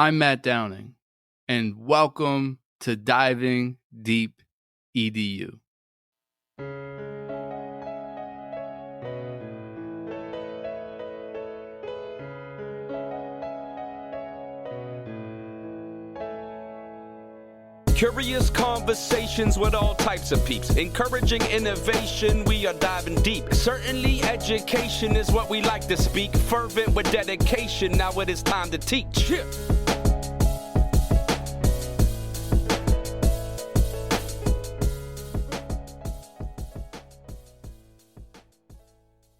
I'm Matt Downing, and welcome to Diving Deep EDU. Curious conversations with all types of peeps. Encouraging innovation, we are diving deep. Certainly education is what we like to speak. Fervent with dedication, now it is time to teach. Yeah.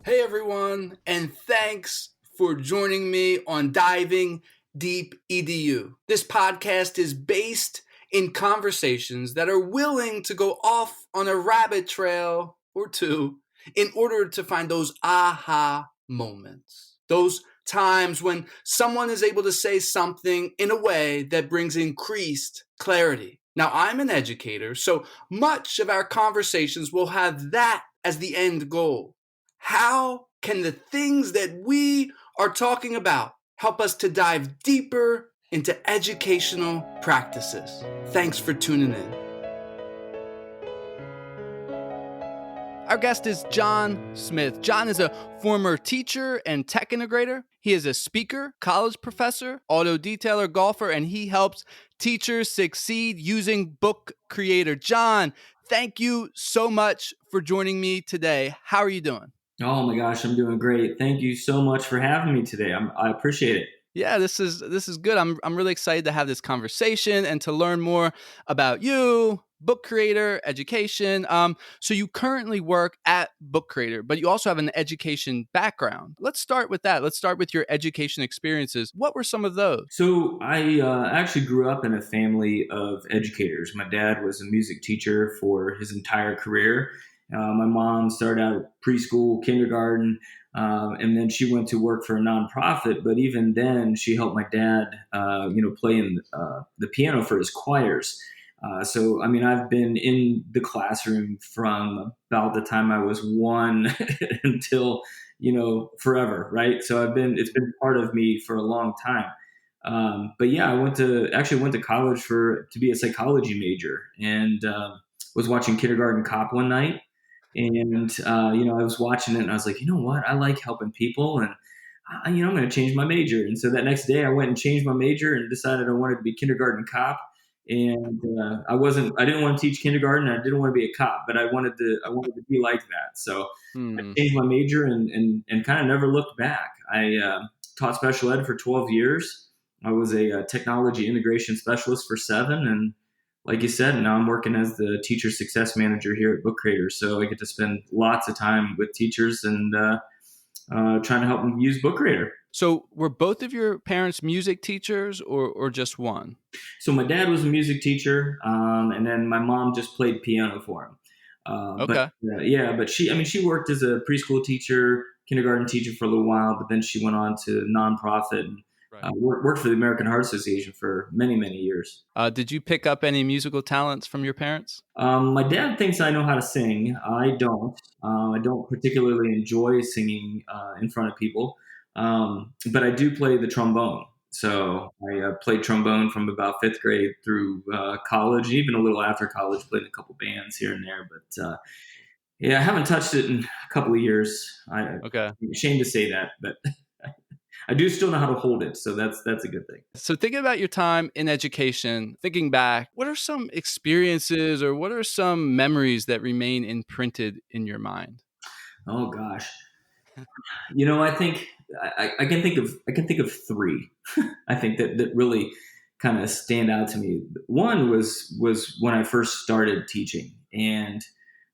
Hey everyone, and thanks for joining me on Diving Deep EDU. This podcast is based in conversations that are willing to go off on a rabbit trail or two in order to find those aha moments. Those times when someone is able to say something in a way that brings increased clarity. Now, I'm an educator, so much of our conversations will have that as the end goal. How can the things that we are talking about help us to dive deeper into educational practices? Thanks for tuning in. Our guest is Jon Smith. Jon is a former teacher and tech integrator. He is a speaker, college professor, auto detailer, golfer, and he helps teachers succeed using Book Creator. Jon, thank you so much for joining me today. How are you doing? Oh my gosh, I'm doing great. Thank you so much for having me today. I appreciate it. Yeah, this is good. I'm really excited to have this conversation and to learn more about you, Book Creator, education. So you currently work at Book Creator, but you also have an education background. Let's start with that. Let's start with your education experiences. What were some of those? So I actually grew up in a family of educators. My dad was a music teacher for his entire career. My mom started out preschool, kindergarten, and then she went to work for a nonprofit. But even then, she helped my dad, play in the piano for his choirs. So, I've been in the classroom from about the time I was one until, forever, right? So it's been part of me for a long time. But yeah, I went to college to be a psychology major, and was watching Kindergarten Cop one night. And, I was watching it and I was like, you know what? I like helping people, and, I'm going to change my major. And so that next day I went and changed my major and decided I wanted to be kindergarten cop. And, I didn't want to teach kindergarten. I didn't want to be a cop, but I wanted to be like that. So I changed my major and kind of never looked back. I taught special ed for 12 years. I was a technology integration specialist for 7. And like you said, now I'm working as the teacher success manager here at Book Creator. So I get to spend lots of time with teachers and trying to help them use Book Creator. So were both of your parents music teachers or just one? So my dad was a music teacher, and then my mom just played piano for him. Okay. But she worked as a preschool teacher, kindergarten teacher for a little while, but then she went on to nonprofit and worked for the American Heart Association for many, many years. Did you pick up any musical talents from your parents? My dad thinks I know how to sing. I don't. I don't particularly enjoy singing in front of people, but I do play the trombone. So I played trombone from about 5th grade through college, even a little after college, played in a couple bands here and there. But I haven't touched it in a couple of years. I'm ashamed to say that, but I do still know how to hold it. So that's a good thing. So thinking about your time in education, thinking back, what are some experiences or what are some memories that remain imprinted in your mind? Oh gosh. I think I can think of 3. I think that really kind of stand out to me. One was when I first started teaching, and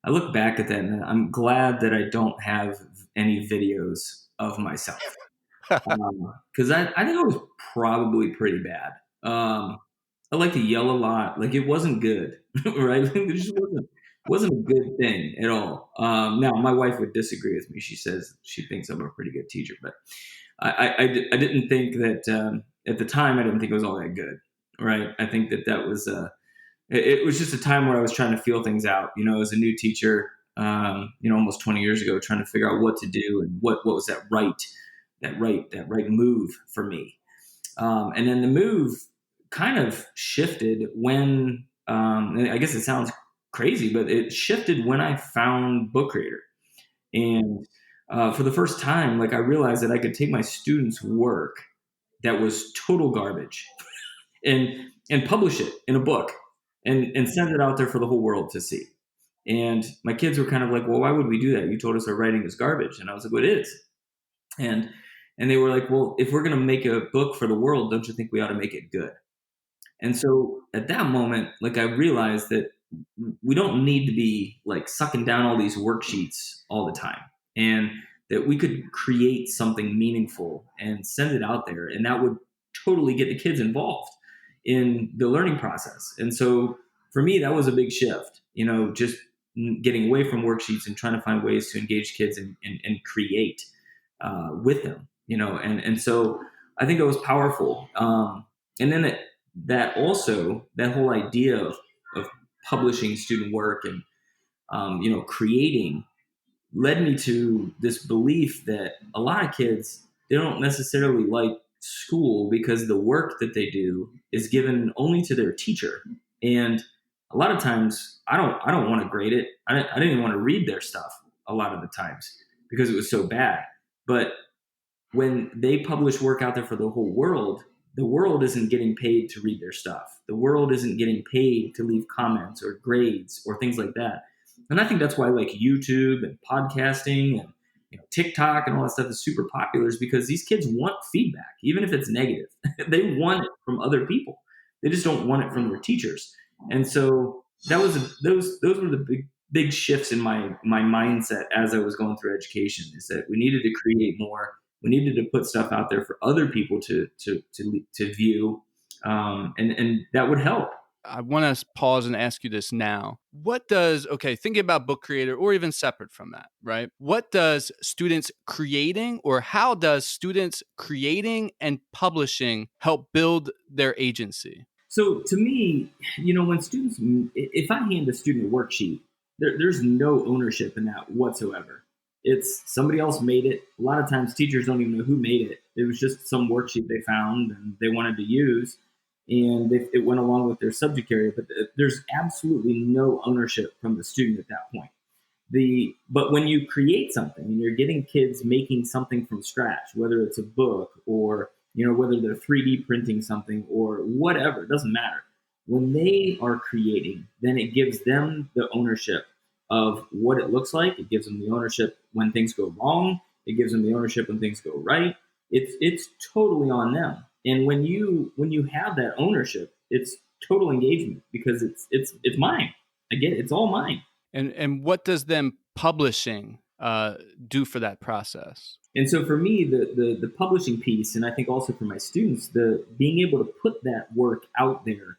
I look back at that and I'm glad that I don't have any videos of myself. Because I think I was probably pretty bad. I like to yell a lot. Like, it wasn't good, right? It just wasn't a good thing at all. Now, my wife would disagree with me. She says she thinks I'm a pretty good teacher, but I didn't think that at the time. I didn't think it was all that good, right? I think that was it was just a time where I was trying to feel things out. As a new teacher, almost 20 years ago, trying to figure out what to do and what was that right move for me. And then the move kind of shifted when, and I guess it sounds crazy, but it shifted when I found Book Creator. And for the first time, like I realized that I could take my students' work that was total garbage and publish it in a book and send it out there for the whole world to see. And my kids were kind of like, well, why would we do that? You told us our writing is garbage. And I was like, well, it is. And they were like, well, if we're going to make a book for the world, don't you think we ought to make it good? And so at that moment, like I realized that we don't need to be like sucking down all these worksheets all the time, and that we could create something meaningful and send it out there, and that would totally get the kids involved in the learning process. And so for me, that was a big shift, just getting away from worksheets and trying to find ways to engage kids and create with them, and so I think it was powerful. And then that whole idea of publishing student work and creating led me to this belief that a lot of kids, they don't necessarily like school because the work that they do is given only to their teacher. And a lot of times I don't want to grade it. I didn't even want to read their stuff a lot of the times because it was so bad. But when they publish work out there for the world isn't getting paid to read their stuff. The world isn't getting paid to leave comments or grades or things like that. And I think that's why like YouTube and podcasting and TikTok and all that stuff is super popular, is because these kids want feedback, even if it's negative. They want it from other people. They just don't want it from their teachers. And so those were the big shifts in my mindset as I was going through education, is that we needed to create more. We needed to put stuff out there for other people to view, and that would help. I want to pause and ask you this now. Thinking about Book Creator, or even separate from that, right? What does students creating, or how does students creating and publishing help build their agency? So to me, when students, if I hand a student a worksheet, there's no ownership in that whatsoever. It's somebody else made it. A lot of times teachers don't even know who made it. It was just some worksheet they found and they wanted to use, and it went along with their subject area. But there's absolutely no ownership from the student at that point. But when you create something and you're getting kids making something from scratch, whether it's a book or whether they're 3D printing something or whatever, it doesn't matter. When they are creating, then it gives them the ownership of what it looks like. It gives them the ownership when things go wrong. It gives them the ownership when things go right. It's totally on them. And when you have that ownership, it's total engagement, because it's mine. I get it. It's all mine. And what does them publishing do for that process? And so for me, the publishing piece, and I think also for my students, the being able to put that work out there,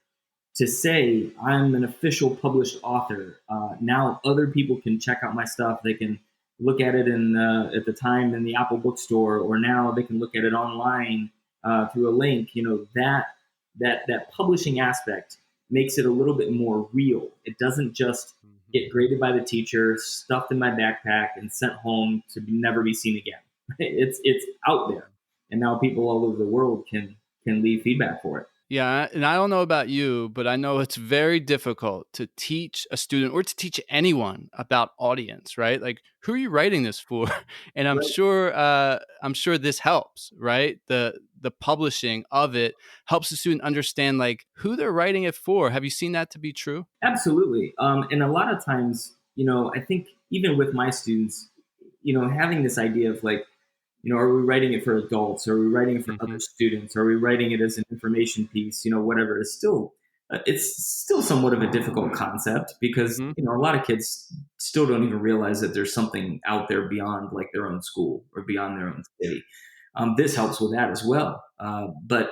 to say I'm an official published author. Now other people can check out my stuff. They can look at it at the time in the Apple bookstore, or now they can look at it online through a link. That publishing aspect makes it a little bit more real. It doesn't just get graded by the teacher, stuffed in my backpack, and sent home to never be seen again. It's out there, and now people all over the world can leave feedback for it. Yeah, and I don't know about you, but I know it's very difficult to teach a student, or to teach anyone, about audience, right? Like, who are you writing this for? And I'm sure this helps, right? The publishing of it helps the student understand like who they're writing it for. Have you seen that to be true? Absolutely. And a lot of times, I think even with my students, having this idea of like, are we writing it for adults? Are we writing it for other students? Are we writing it as an information piece? Whatever. It's still somewhat of a difficult concept, because a lot of kids still don't even realize that there's something out there beyond like their own school or beyond their own city. This helps with that as well. But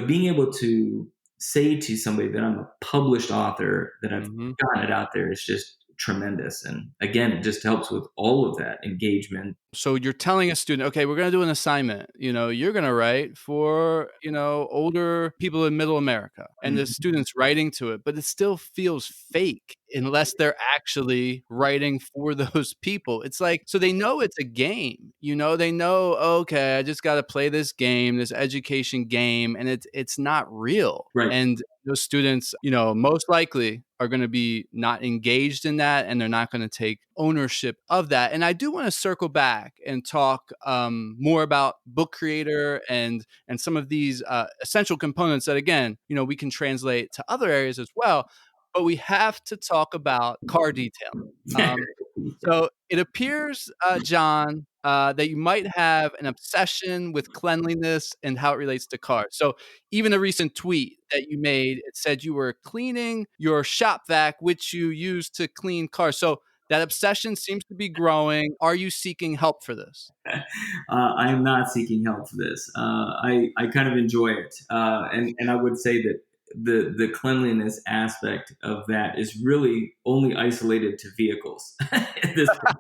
being able to say to somebody that I'm a published author, that I've gotten it out there, is just tremendous. And again, it just helps with all of that engagement So you're telling a student, okay, we're going to do an assignment. You're going to write for, older people in middle America. And the Mhm. student's writing to it, but it still feels fake unless they're actually writing for those people. It's like, so they know it's a game. They know, okay, I just got to play this game, this education game, and it's not real. Right. And those students, most likely are going to be not engaged in that, and they're not going to take ownership of that. And I do want to circle back and talk more about Book Creator and some of these essential components that, again, we can translate to other areas as well. But we have to talk about car detailing. So it appears, Jon, that you might have an obsession with cleanliness and how it relates to cars. So even a recent tweet that you made, it said you were cleaning your shop vac, which you use to clean cars. So that obsession seems to be growing. Are you seeking help for this? I am not seeking help for this. I kind of enjoy it, and I would say that the cleanliness aspect of that is really only isolated to vehicles. At this point.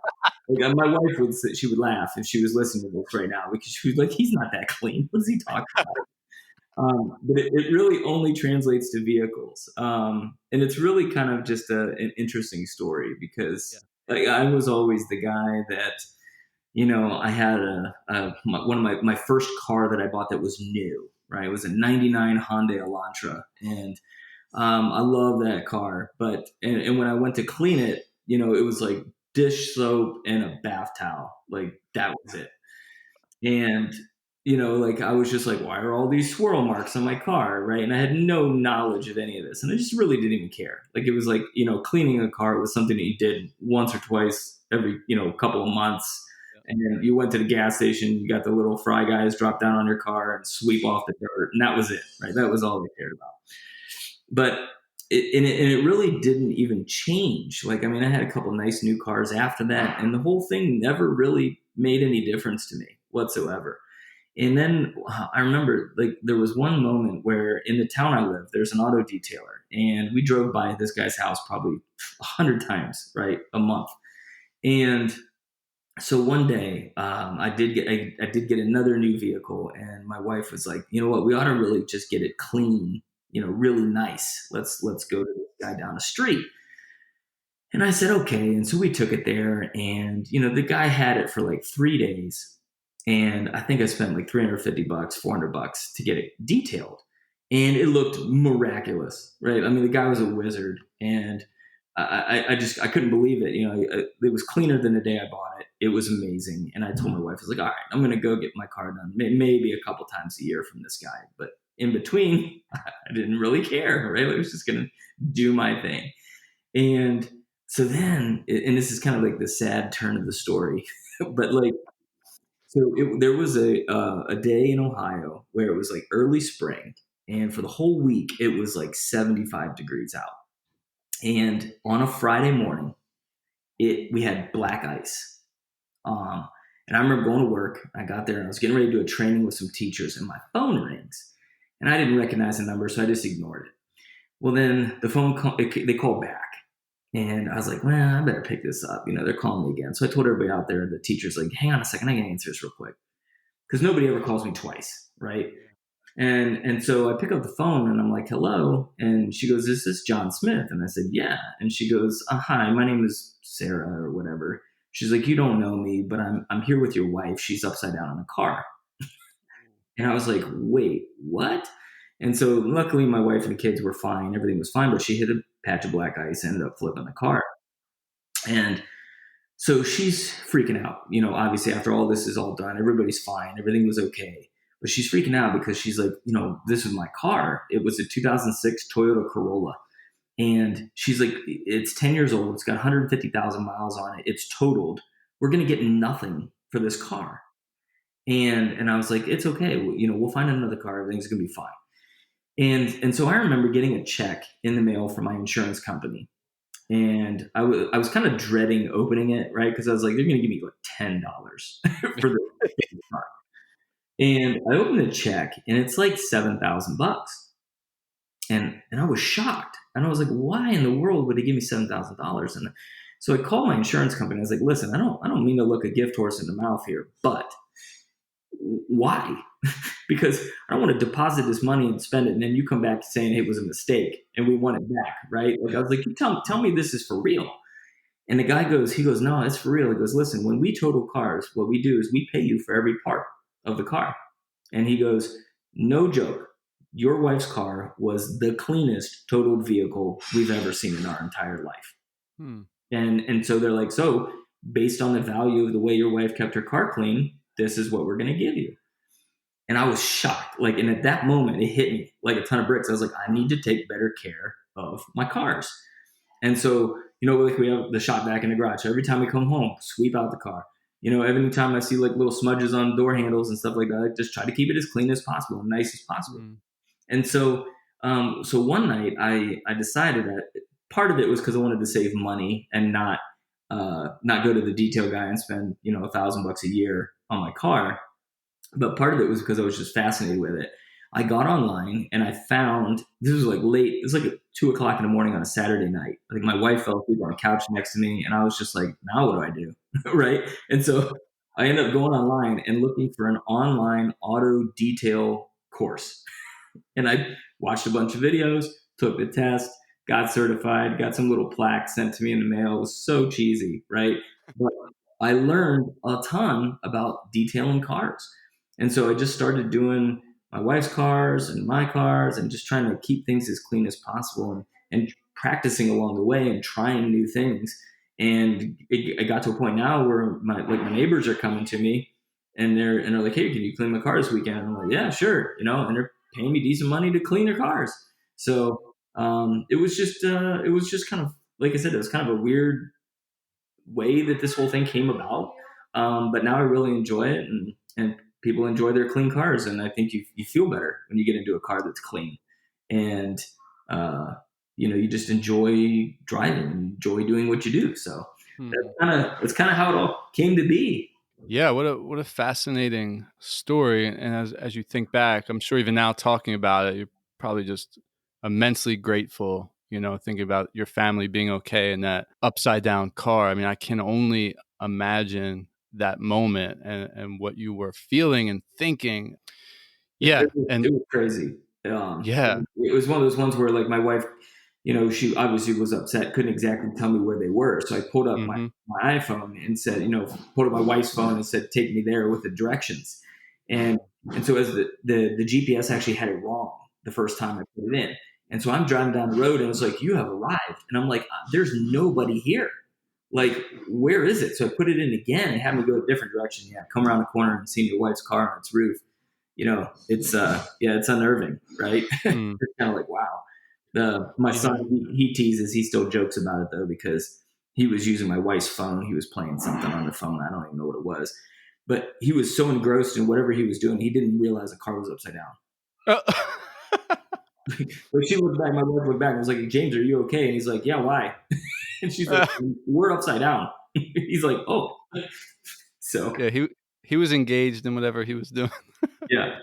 Like, my wife would say, she would laugh if she was listening to this right now because she was like, "He's not that clean. What is he talking about?" But it really only translates to vehicles, and it's really kind of just an interesting story because like, I was always the guy that I had one of my first car that I bought that was new. Right, it was a '99 Hyundai Elantra, and I love that car. But and when I went to clean it, it was like dish soap and a bath towel. Like that was it. And like I was just like, why are all these swirl marks on my car, right? And I had no knowledge of any of this, and I just really didn't even care. Like it was like cleaning a car was something that you did once or twice every couple of months. And then you went to the gas station, you got the little fry guys drop down on your car and sweep off the dirt, and that was it, right? That was all they cared about. But it really didn't even change. Like, I mean, I had a couple nice new cars after that, and the whole thing never really made any difference to me whatsoever. And then I remember, like, there was one moment where in the town I live, there's an auto detailer, and we drove by this guy's house probably 100 times, right, a month. And so one day, I did get another new vehicle, and my wife was like, you know what, we ought to really just get it clean, really nice. Let's go to this guy down the street. And I said, okay. And so we took it there, and the guy had it for like 3 days, and I think I spent like $350, $400 to get it detailed, and it looked miraculous, right? I mean, the guy was a wizard, and I couldn't believe it. It was cleaner than the day I bought it. It was amazing. And I told my wife, I was like, all right, I'm going to go get my car done maybe a couple times a year from this guy. But in between, I didn't really care, right? I was just going to do my thing. And so then, and this is kind of like the sad turn of the story, but like, so there was a day in Ohio where it was like early spring. And for the whole week, it was like 75 degrees out. And on a Friday morning, we had black ice. And I remember going to work. I got there and I was getting ready to do a training with some teachers, and my phone rings. And I didn't recognize the number, so I just ignored it. Well, then the they called back. And I was like, well, I better pick this up. They're calling me again. So I told everybody out there, the teacher's like, hang on a second, I got to answer this real quick. Because nobody ever calls me twice, right? And so I pick up the phone and I'm like, hello. And she goes, is this Jon Smith? And I said, yeah. And she goes, hi, my name is Sarah or whatever. She's like, you don't know me, but I'm here with your wife. She's upside down in the car. And I was like, wait, what? And so luckily my wife and the kids were fine. Everything was fine, but she hit a patch of black ice, ended up flipping the car. And so she's freaking out. Obviously after all this is all done, everybody's fine. Everything was okay. But she's freaking out because she's like, this is my car. It was a 2006 Toyota Corolla. And she's like, it's 10 years old. It's got 150,000 miles on it. It's totaled. We're going to get nothing for this car. And I was like, it's okay. We'll find another car. Everything's going to be fine. And so I remember getting a check in the mail from my insurance company. And I was kind of dreading opening it, right? Because I was like, they're going to give me like $10 for the car. And I opened the check, and it's like $7,000. And I was shocked. And I was like, why in the world would they give me $7,000? So I called my insurance company. I was like, listen, I don't mean to look a gift horse in the mouth here, but why? Because I don't want to deposit this money and spend it, and then you come back saying it was a mistake and we want it back, right? Like I was like, tell me this is for real. And the guy he goes, no, it's for real. He goes, listen, when we total cars, what we do is we pay you for every part of the car. And he goes, no joke, your wife's car was the cleanest totaled vehicle we've ever seen in our entire life. And so they're like, so based on the value of the way your wife kept her car clean, this is what we're going to give you. And I was shocked. Like, and at that moment, it hit me like a ton of bricks. I was like, I need to take better care of my cars. And so, like we have the shop vac in the garage. So every time we come home, sweep out the car. Every time I see like little smudges on door handles and stuff like that, I just try to keep it as clean as possible and nice as possible. And so, so one night I decided that part of it was because I wanted to save money and not go to the detail guy and spend, $1,000 a year on my car. But part of it was because I was just fascinated with it. I got online and I found, this was like late, it was like at 2:00 in the morning on a Saturday night. Like my wife fell asleep on a couch next to me and I was just like, now what do I do? Right. And so I ended up going online and looking for an online auto detail course. And I watched a bunch of videos, took the test, got certified, got some little plaque sent to me in the mail. It was so cheesy, right? But I learned a ton about detailing cars. And so I just started doing my wife's cars and my cars and just trying to keep things as clean as possible and practicing along the way and trying new things. And it got to a point now where my neighbors are coming to me and they're like, hey, can you clean my car this weekend? And I'm like, yeah, sure. And they're paying me decent money to clean their cars. So it was just kind of, like I said, it was kind of a weird way that this whole thing came about. But now I really enjoy it and people enjoy their clean cars. And I think you feel better when you get into a car that's clean and, you just enjoy driving and enjoy doing what you do. So that's kind of how it all came to be. Yeah, what a fascinating story. And as you think back, I'm sure even now talking about it, you're probably just immensely grateful, thinking about your family being okay in that upside down car. I mean, I can only imagine that moment and what you were feeling and thinking. Yeah. It was crazy. Yeah. It was one of those ones where like my wife, she obviously was upset, couldn't exactly tell me where they were. So I pulled up my iPhone and said, pulled up my wife's phone and said, take me there with the directions. And so as the GPS actually had it wrong the first time I put it in. And so I'm driving down the road and it's like, you have arrived. And I'm like, there's nobody here. Like, where is it? So I put it in again and had me go a different direction. Yeah, come around the corner and see your wife's car on its roof. It's it's unnerving, right? It's kind of like, wow. My son, he teases, he still jokes about it though, because he was using my wife's phone. He was playing something on the phone. I don't even know what it was, but he was so engrossed in whatever he was doing. He didn't realize the car was upside down. But she looked back, my wife looked back and was like, James, are you okay? And he's like, yeah, why? And she's like, we're upside down. He's like, oh. So yeah, he was engaged in whatever he was doing. Yeah.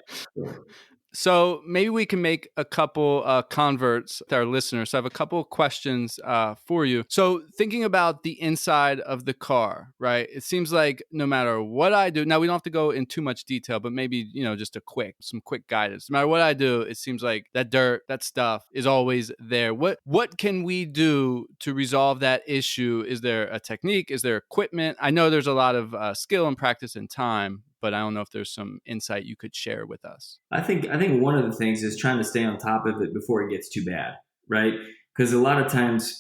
So maybe we can make a couple converts to our listeners. So I have a couple of questions for you. So thinking about the inside of the car, right? It seems like no matter what I do, now we don't have to go in too much detail, but maybe, just some quick guidance. No matter what I do, it seems like that dirt, that stuff is always there. What can we do to resolve that issue? Is there a technique? Is there equipment? I know there's a lot of skill and practice and time, but I don't know if there's some insight you could share with us. I think one of the things is trying to stay on top of it before it gets too bad, right? Because a lot of times,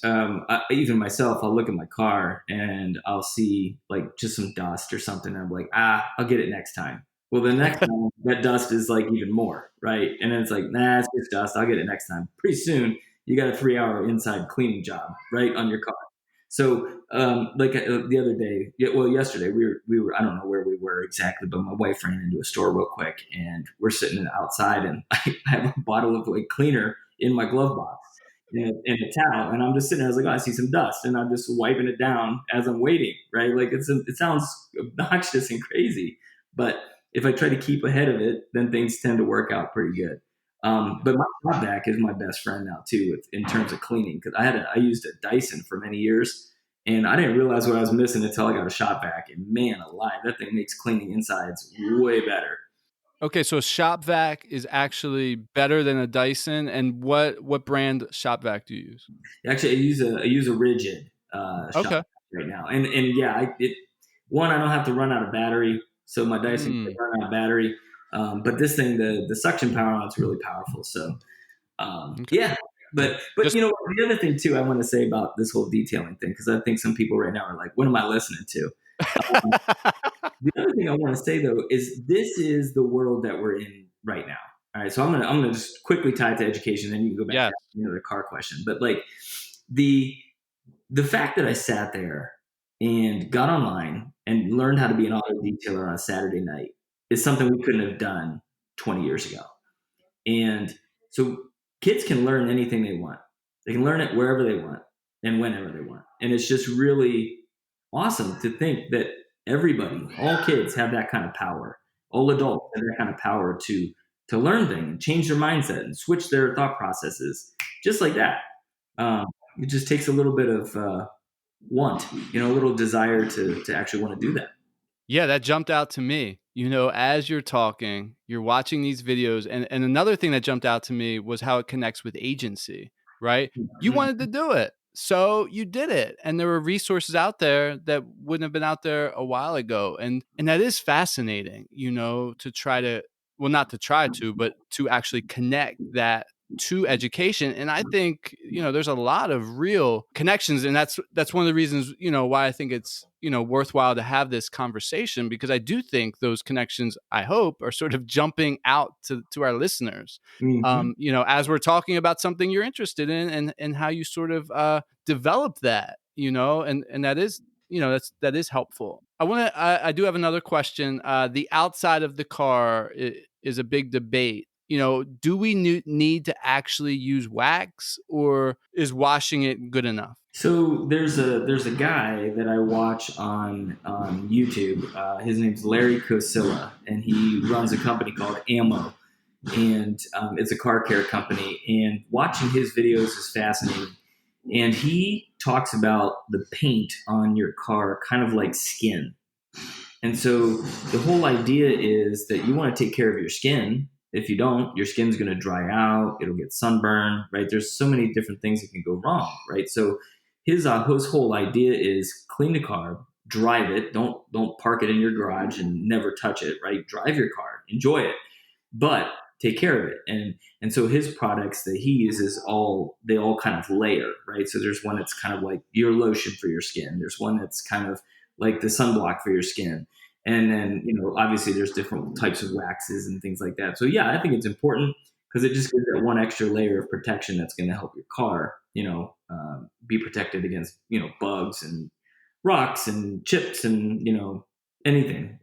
even myself, I'll look at my car and I'll see like just some dust or something. And I'm like, I'll get it next time. Well, the next time that dust is like even more, right? And then it's like, nah, it's just dust. I'll get it next time. Pretty soon, you got a 3-hour inside cleaning job, right, on your car. So, the other day, yesterday, we were, I don't know where we were exactly, but my wife ran into a store real quick and we're sitting outside and I have a bottle of like cleaner in my glove box and a towel. And I'm just sitting there, I was like, I see some dust and I'm just wiping it down as I'm waiting, right? Like it sounds obnoxious and crazy, but if I try to keep ahead of it, then things tend to work out pretty good. But my shop vac is my best friend now too, in terms of cleaning. Cause I used a Dyson for many years And I didn't realize what I was missing until I got a shop vac. And man alive, that thing makes cleaning insides way better. Okay, so a shop vac is actually better than a Dyson. And what brand shop vac do you use? Actually, I use a rigid shop Okay. vac right now. And yeah, I don't have to run out of battery, so my Dyson can run out of battery. But this thing, the suction power on it's really powerful. So Okay. yeah. But Just- the other thing too I want to say about this whole detailing thing, because I think some people right now are like, what am I listening to? The other thing I want to say though is this is the world that we're in right now. All right, so I'm gonna just quickly tie it to education, then you can go back Yes. to another car question. But like the fact that I sat there and got online and learned how to be an auto detailer on a Saturday night is something we couldn't have done 20 years ago. And so kids can learn anything they want. They can learn it wherever they want and whenever they want. And it's just really awesome to think that everybody, all kids have that kind of power. All adults have that kind of power to learn things and change their mindset and switch their thought processes just like that. It just takes a little bit of want, a little desire to actually want to do that. Yeah, that jumped out to me. As you're talking, you're watching these videos. And another thing that jumped out to me was how it connects with agency, right? You wanted to do it. So you did it. And there were resources out there that wouldn't have been out there a while ago. And that is fascinating, to try to, well, not to try to, but to actually connect that to education. And I think, there's a lot of real connections. And that's one of the reasons, why I think it's, worthwhile to have this conversation, because I do think those connections, I hope, are sort of jumping out to our listeners. As we're talking about something you're interested in and how you sort of develop that, and that is, that is helpful. I do have another question. The outside of the car is a big debate. Do we need to actually use wax, or is washing it good enough? So there's a guy that I watch on YouTube. His name's Larry Kosilla, and he runs a company called Ammo, and it's a car care company. And watching his videos is fascinating. And he talks about the paint on your car kind of like skin. And so the whole idea is that you want to take care of your skin. If you don't, your skin's going to dry out. It'll get sunburned, right? There's so many different things that can go wrong, right? So his whole idea is clean the car, drive it. Don't park it in your garage and never touch it, right? Drive your car, enjoy it, but take care of it. And so his products that he uses they all kind of layer, right? So there's one that's kind of like your lotion for your skin. There's one that's kind of like the sunblock for your skin. And then, obviously there's different types of waxes and things like that. So yeah, I think it's important because it just gives that one extra layer of protection that's going to help your car, be protected against, bugs and rocks and chips and, anything,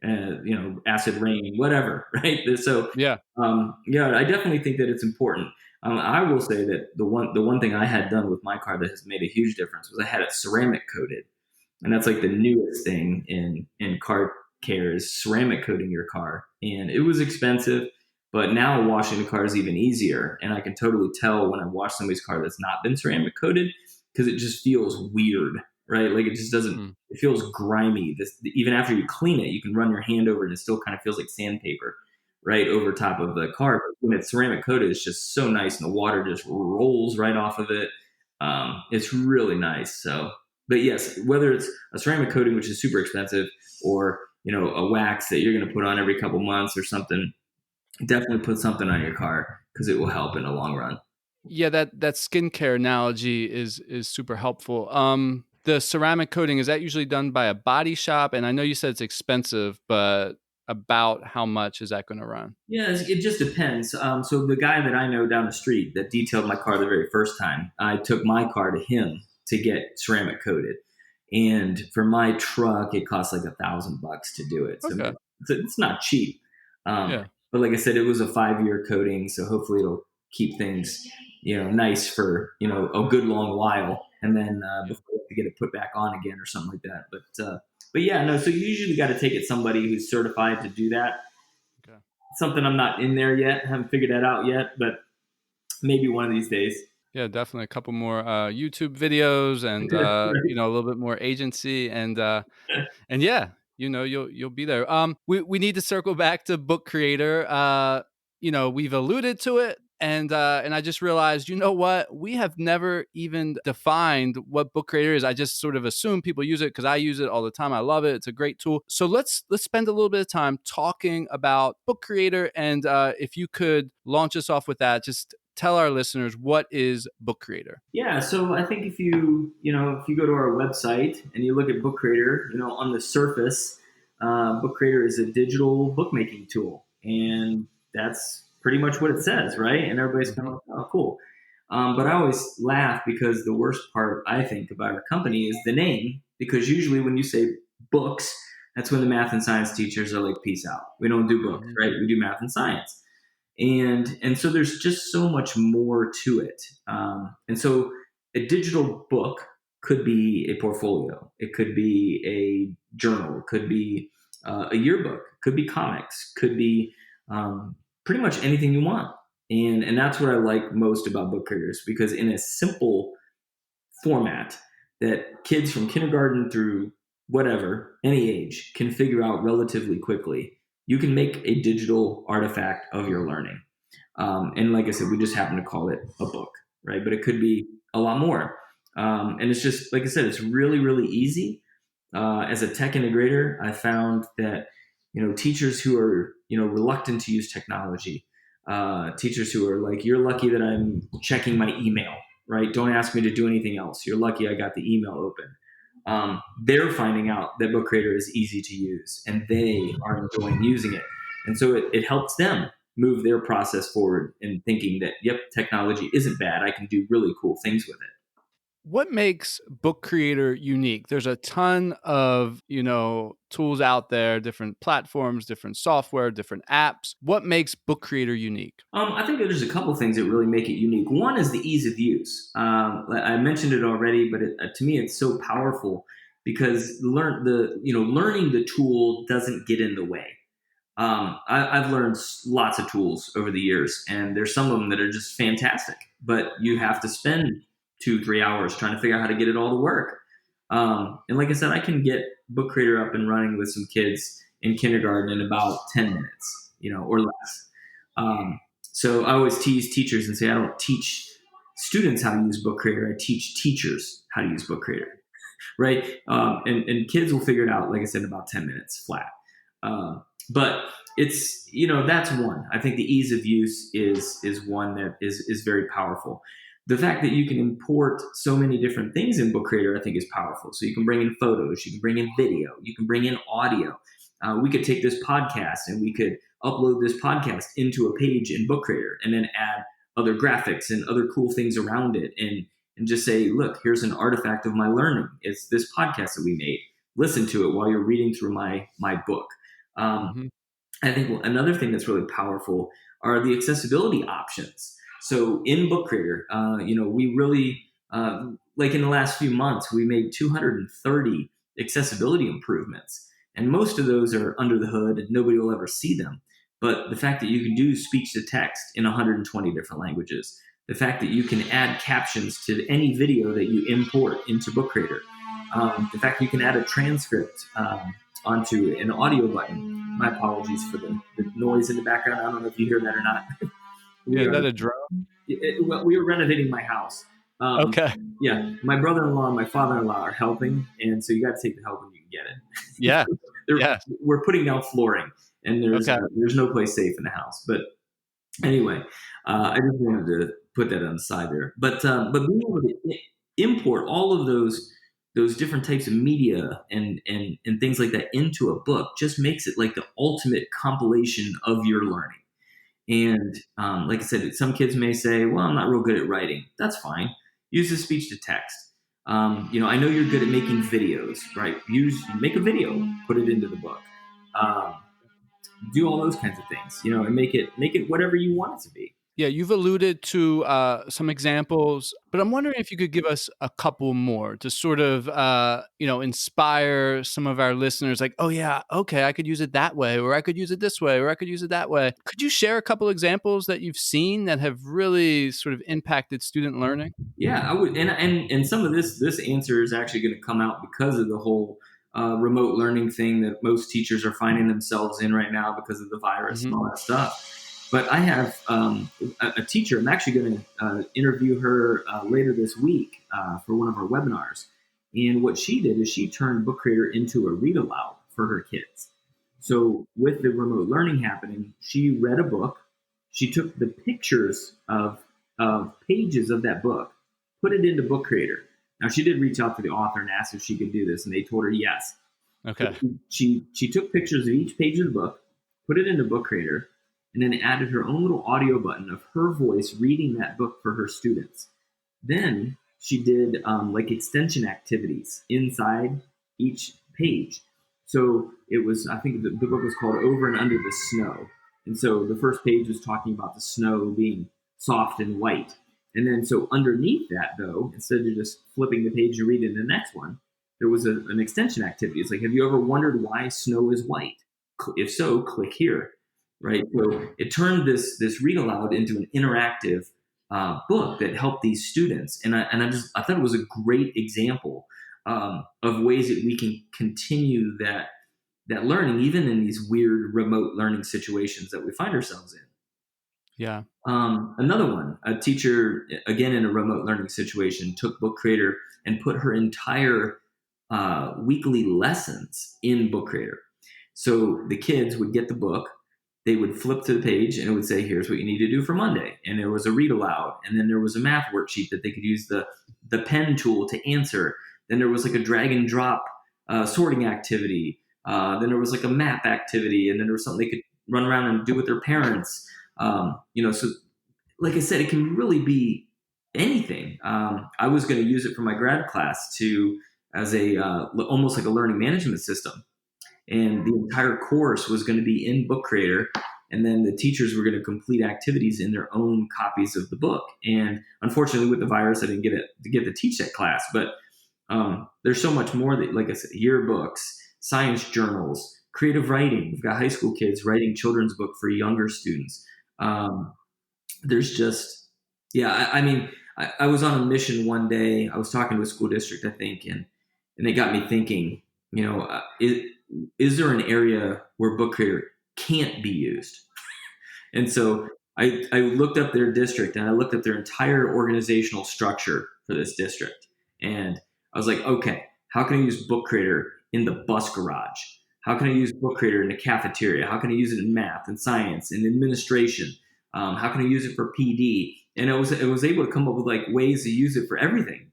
acid rain, whatever. Right. So, Yeah. I definitely think that it's important. I will say that the one thing I had done with my car that has made a huge difference was I had it ceramic coated. And that's like the newest thing in car care is ceramic coating your car. And it was expensive, but now washing the car is even easier. And I can totally tell when I wash somebody's car that's not been ceramic coated because it just feels weird, right? Like it just doesn't, it feels grimy. Even after you clean it, you can run your hand over it and it still kind of feels like sandpaper, right, over top of the car. But when it's ceramic coated, it's just so nice and the water just rolls right off of it. It's really nice. So, but yes, whether it's a ceramic coating, which is super expensive, or a wax that you're going to put on every couple months or something, definitely put something on your car because it will help in the long run. Yeah, that skincare analogy is super helpful. The ceramic coating, is that usually done by a body shop? And I know you said it's expensive, but about how much is that going to run? Yeah, it just depends. So the guy that I know down the street that detailed my car the very first time, I took my car to him to get ceramic coated. And for my truck, it costs like $1,000 to do it. So Okay. it's not cheap. Yeah. But like I said, it was a 5-year coating. So hopefully it'll keep things, nice for, a good long while. And then before you have to get it put back on again or something like that. But yeah, no, so you usually got to take it somebody who's certified to do that. Something I'm not in there yet. Haven't figured that out yet, but maybe one of these days. Yeah, definitely a couple more YouTube videos and a little bit more agency and yeah, you'll be there. We need to circle back to book creator. We've alluded to it, and I just realized, you know what? We have never even defined what book creator is. I just sort of assume people use it because I use it all the time. I love it. It's a great tool. So let's spend a little bit of time talking about book creator, and if you could launch us off with that, just tell our listeners, what is book creator? Yeah, so I think if you go to our website and you look at Book Creator, on the surface, Book Creator is a digital bookmaking tool, and that's pretty much what it says, right? And everybody's kind of like, oh, cool. But I always laugh because the worst part I think about our company is the name, because usually when you say books, that's when the math and science teachers are like, peace out. We don't do books, right? We do math and science. And so there's just so much more to it. And so a digital book could be a portfolio. It could be a journal. It could be a yearbook. Could be comics. Could be pretty much anything you want. And that's what I like most about book creators, because in a simple format that kids from kindergarten through whatever, any age, can figure out relatively quickly, you can make a digital artifact of your learning. And like I said, we just happen to call it a book, right? But it could be a lot more. And it's just, like I said, it's really, really easy. As a tech integrator, I found that, teachers who are, reluctant to use technology, teachers who are like, you're lucky that I'm checking my email, right? Don't ask me to do anything else. You're lucky I got the email open. They're finding out that Book Creator is easy to use, and they are enjoying using it. And so it helps them move their process forward in thinking that, yep, technology isn't bad. I can do really cool things with it. What makes book creator unique? There's a ton of, tools out there, different platforms, different software, different apps. What makes book creator unique? I think there's a couple things that really make it unique. One is the ease of use. I mentioned it already, but to me, it's so powerful because learning the tool doesn't get in the way. I've learned lots of tools over the years, and there's some of them that are just fantastic, but you have to spend 2-3 hours trying to figure out how to get it all to work. And like I said, I can get Book Creator up and running with some kids in kindergarten in about 10 minutes, or less. So I always tease teachers and say, I don't teach students how to use Book Creator. I teach teachers how to use Book Creator, right? And kids will figure it out, like I said, in about 10 minutes flat. But it's, that's one. I think the ease of use is one that is very powerful. The fact that you can import so many different things in Book Creator, I think, is powerful. So you can bring in photos, you can bring in video, you can bring in audio. We could take this podcast and we could upload this podcast into a page in Book Creator and then add other graphics and other cool things around it and just say, look, here's an artifact of my learning. It's this podcast that we made. Listen to it while you're reading through my book. I think another thing that's really powerful are the accessibility options. So in Book Creator, we really, like in the last few months, we made 230 accessibility improvements. And most of those are under the hood and nobody will ever see them. But the fact that you can do speech to text in 120 different languages, the fact that you can add captions to any video that you import into Book Creator, the fact that you can add a transcript onto an audio button. My apologies for the noise in the background. I don't know if you hear that or not. Is that a drone? Well, we were renovating my house. Okay. Yeah, my brother-in-law and my father-in-law are helping, and so you got to take the help when you can get it. Yeah. Yeah. We're putting down flooring, and there's no place safe in the house. But anyway, I just wanted to put that on the side there. But being able to import all of those different types of media and things like that into a book just makes it like the ultimate compilation of your learning. And like I said, some kids may say, well, I'm not real good at writing. That's fine. Use the speech to text. I know you're good at making videos, right? Make a video, put it into the book. Do all those kinds of things, and make it whatever you want it to be. Yeah, you've alluded to some examples, but I'm wondering if you could give us a couple more to sort of, inspire some of our listeners. Like, oh yeah, okay, I could use it that way, or I could use it this way, or I could use it that way. Could you share a couple examples that you've seen that have really sort of impacted student learning? Yeah, I would, and some of this answer is actually going to come out because of the whole remote learning thing that most teachers are finding themselves in right now because of the virus and Hmm. all that stuff. But I have a teacher. I'm actually going to interview her later this week for one of our webinars. And what she did is she turned Book Creator into a read aloud for her kids. So with the remote learning happening, she read a book. She took the pictures of pages of that book, put it into Book Creator. Now she did reach out to the author and asked if she could do this, and they told her yes. Okay. She took pictures of each page of the book, put it into Book Creator, and then added her own little audio button of her voice reading that book for her students. Then she did like extension activities inside each page. So it was, I think the book was called Over and Under the Snow. And so the first page was talking about the snow being soft and white. And then so underneath that, though, instead of just flipping the page and reading the next one, there was an extension activity. It's like, have you ever wondered why snow is white? If so, click here. Right. So it turned this read aloud into an interactive book that helped these students. And I thought it was a great example of ways that we can continue that learning, even in these weird remote learning situations that we find ourselves in. Yeah. Another one, a teacher, again, in a remote learning situation, took Book Creator and put her entire weekly lessons in Book Creator. So the kids would get the book, they would flip to the page and it would say, here's what you need to do for Monday. And there was a read aloud. And then there was a math worksheet that they could use the pen tool to answer. Then there was like a drag and drop sorting activity. Then there was like a map activity. And then there was something they could run around and do with their parents. So like I said, it can really be anything. I was going to use it for my grad class as almost like a learning management system. And the entire course was going to be in Book Creator. And then the teachers were going to complete activities in their own copies of the book. And unfortunately, with the virus, I didn't get to teach that class. But there's so much more that, like I said, yearbooks, science journals, creative writing. We've got high school kids writing children's book for younger students. There's just, I was on a mission one day. I was talking to a school district, I think, and it got me thinking, is there an area where Book Creator can't be used? And so I looked up their district and I looked at their entire organizational structure for this district. And I was like, okay, how can I use Book Creator in the bus garage? How can I use Book Creator in the cafeteria? How can I use it in math and science and administration? How can I use it for PD? And it was able to come up with like ways to use it for everything,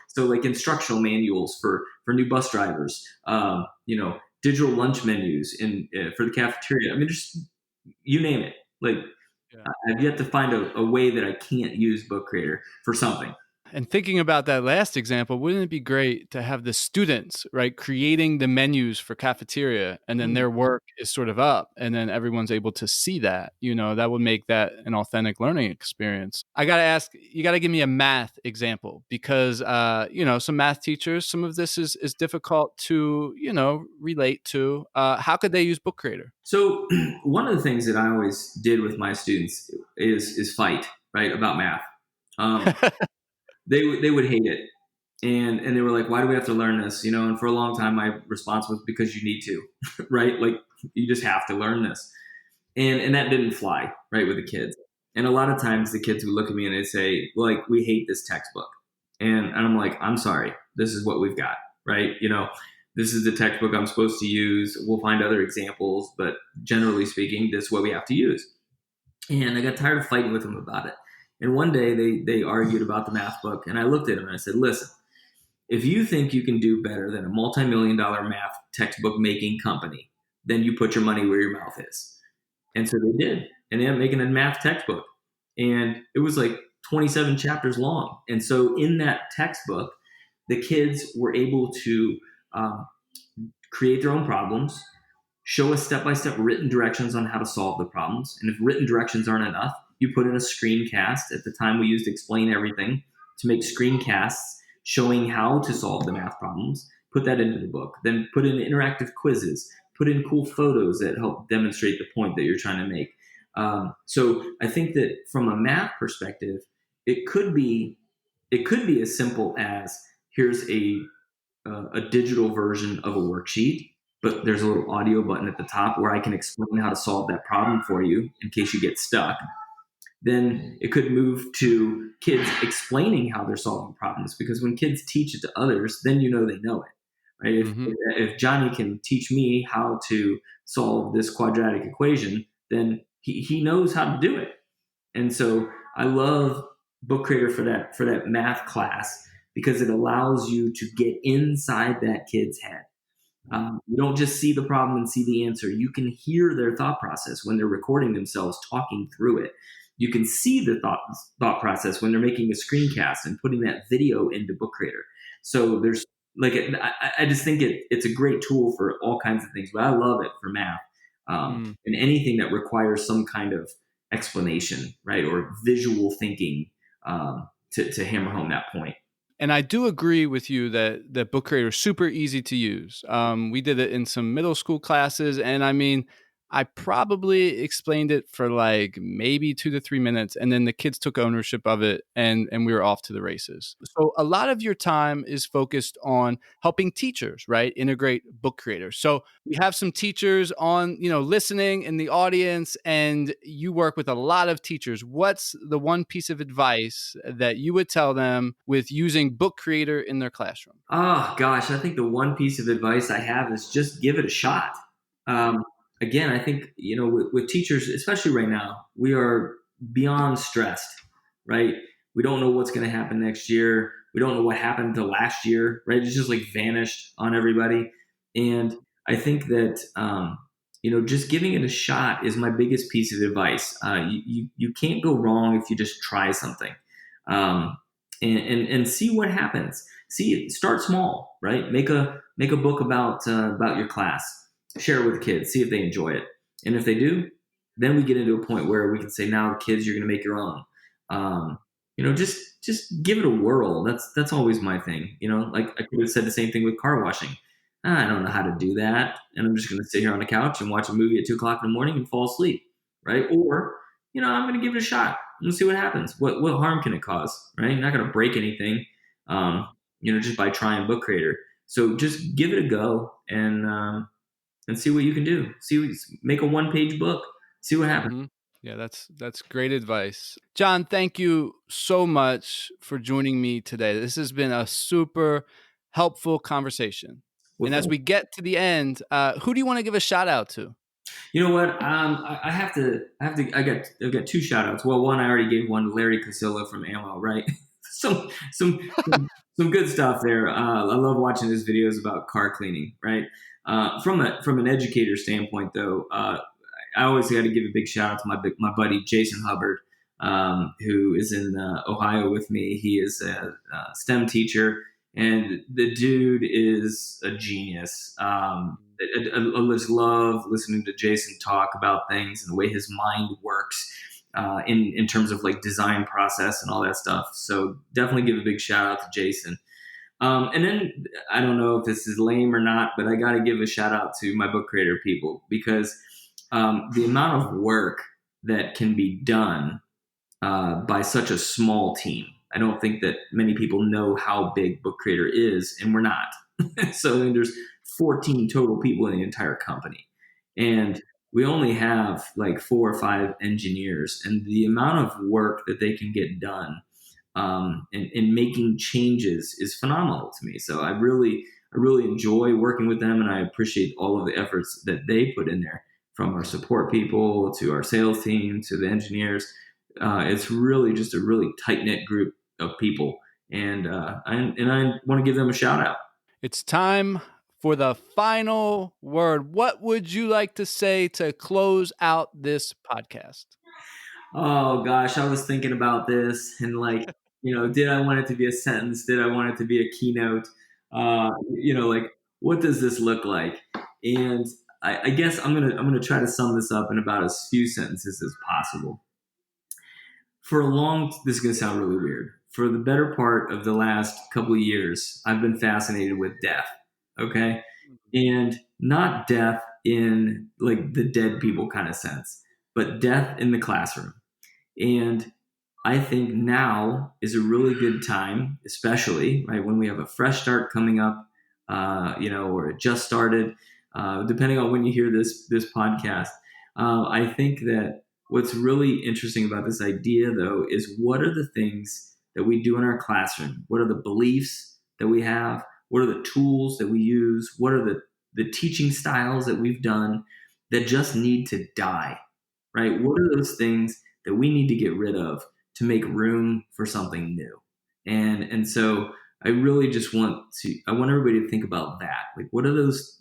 So like instructional manuals for new bus drivers, digital lunch menus for the cafeteria. I mean, just you name it. Like, yeah. I've yet to find a way that I can't use Book Creator for something. And thinking about that last example, wouldn't it be great to have the students, right, creating the menus for cafeteria, and then their work is sort of up, and then everyone's able to see that, that would make that an authentic learning experience. I got to ask, you got to give me a math example because, some math teachers, some of this is difficult to, relate to. How could they use Book Creator? So one of the things that I always did with my students is fight, right, about math. They would hate it. And they were like, why do we have to learn this? And for a long time, my response was because you need to, right? Like you just have to learn this. And that didn't fly, right, with the kids. And a lot of times the kids would look at me and they say, like, we hate this textbook. And I'm like, I'm sorry, this is what we've got, right? This is the textbook I'm supposed to use. We'll find other examples, but generally speaking, this is what we have to use. And I got tired of fighting with them about it. And one day they argued about the math book, and I looked at them and I said, listen, if you think you can do better than a multi-million-dollar math textbook making company, then you put your money where your mouth is. And so they did. And they ended up making a math textbook. And it was like 27 chapters long. And so in that textbook, the kids were able to create their own problems, show us step-by-step written directions on how to solve the problems. And if written directions aren't enough, you put in a screencast. At the time, we used Explain Everything to make screencasts showing how to solve the math problems. Put that into the book. Then put in interactive quizzes. Put in cool photos that help demonstrate the point that you're trying to make. So I think that from a math perspective, it could be as simple as here's a digital version of a worksheet, but there's a little audio button at the top where I can explain how to solve that problem for you in case you get stuck. Then it could move to kids explaining how they're solving problems, because when kids teach it to others, then you know they know it, right? If Johnny can teach me how to solve this quadratic equation, then he knows how to do it. And so I love Book Creator for that math class, because it allows you to get inside that kid's head. You don't just see the problem and see the answer. You can hear their thought process when they're recording themselves talking through it. You can see the thought process when they're making a screencast and putting that video into Book Creator. So there's I just think it's a great tool for all kinds of things, but I love it for math and anything that requires some kind of explanation, right, or visual thinking to hammer home that point. And I do agree with you that Book Creator is super easy to use. We did it in some middle school classes, and I mean, I probably explained it for like maybe 2 to 3 minutes, and then the kids took ownership of it, and we were off to the races. So a lot of your time is focused on helping teachers, right, integrate Book Creator. So we have some teachers on, listening in the audience, and you work with a lot of teachers. What's the one piece of advice that you would tell them with using Book Creator in their classroom? Oh gosh, I think the one piece of advice I have is just give it a shot. Again, I think, with teachers, especially right now, we are beyond stressed, right? We don't know what's going to happen next year. We don't know what happened to last year, right? It's just like vanished on everybody. And I think that, just giving it a shot is my biggest piece of advice. You can't go wrong if you just try something and see what happens. Start small, right? Make a book about your class. Share it with the kids, see if they enjoy it. And if they do, then we get into a point where we can say, now kids, you're going to make your own. Just give it a whirl. That's always my thing. Like I could have said the same thing with car washing. I don't know how to do that. And I'm just going to sit here on the couch and watch a movie at 2:00 in the morning and fall asleep. Right. Or, I'm going to give it a shot and see what happens. What harm can it cause? Right. Not going to break anything, just by trying Book Creator. So just give it a go and see what you can do. Make a 1-page book. See what happens. Mm-hmm. Yeah, that's great advice. Jon, thank you so much for joining me today. This has been a super helpful conversation. And as we get to the end, who do you want to give a shout out to? You know what? I've got 2 shout outs. Well, one I already gave one to Larry Kosilla from Ammo, right? some good stuff there. I love watching his videos about car cleaning, right? From an educator standpoint, though, I always got to give a big shout out to my buddy Jason Hubbard, who is in Ohio with me. He is a STEM teacher, and the dude is a genius. I just love listening to Jason talk about things and the way his mind works in terms of like design process and all that stuff. So definitely give a big shout out to Jason. And then I don't know if this is lame or not, but I got to give a shout out to my Book Creator people, because the amount of work that can be done by such a small team. I don't think that many people know how big Book Creator is, and we're not. So there's 14 total people in the entire company, and we only have like 4 or 5 engineers, and the amount of work that they can get done and making changes is phenomenal to me. So I really enjoy working with them, and I appreciate all of the efforts that they put in there, from our support people to our sales team to the engineers. It's really just a really tight-knit group of people, and I want to give them a shout out. It's time for the final word. What would you like to say to close out this podcast? Oh gosh, I was thinking about this, and did I want it to be a sentence? Did I want it to be a keynote? What does this look like? And I guess I'm gonna try to sum this up in about as few sentences as possible. this is going to sound really weird. For the better part of the last couple of years, I've been fascinated with death. Okay. And not death in like the dead people kind of sense, but death in the classroom. And I think now is a really good time, especially right when we have a fresh start coming up, or it just started, depending on when you hear this podcast. I think that what's really interesting about this idea, though, is what are the things that we do in our classroom? What are the beliefs that we have? What are the tools that we use? What are the teaching styles that we've done that just need to die, right? What are those things that we need to get rid of to make room for something new? And so I really just want everybody to think about that. Like, what are those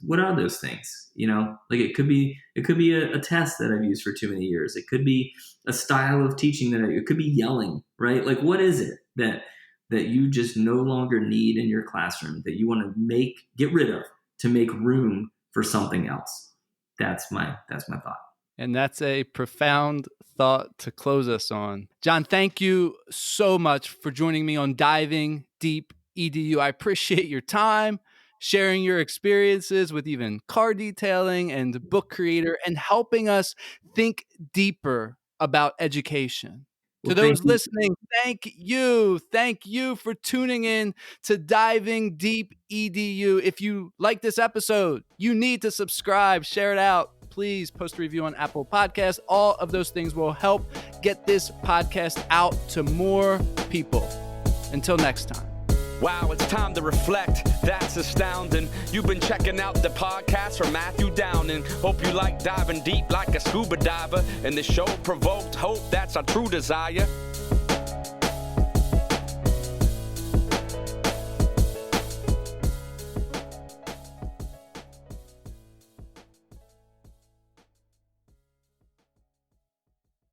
things? Like it could be a test that I've used for too many years. It could be a style of teaching it could be yelling, right? Like, what is it that you just no longer need in your classroom that you want to get rid of to make room for something else? That's my thought. And that's a profound thought to close us on. Jon, thank you so much for joining me on Diving Deep EDU. I appreciate your time, sharing your experiences with even car detailing and book creator, and helping us think deeper about education. To those listening, thank you. Thank you for tuning in to Diving Deep EDU. If you like this episode, you need to subscribe, share it out. Please post a review on Apple Podcasts. All of those things will help get this podcast out to more people. Until next time. Wow, it's time to reflect. That's astounding. You've been checking out the podcast from Matthew Downing. Hope you like diving deep like a scuba diver. And the show provoked hope. That's our true desire.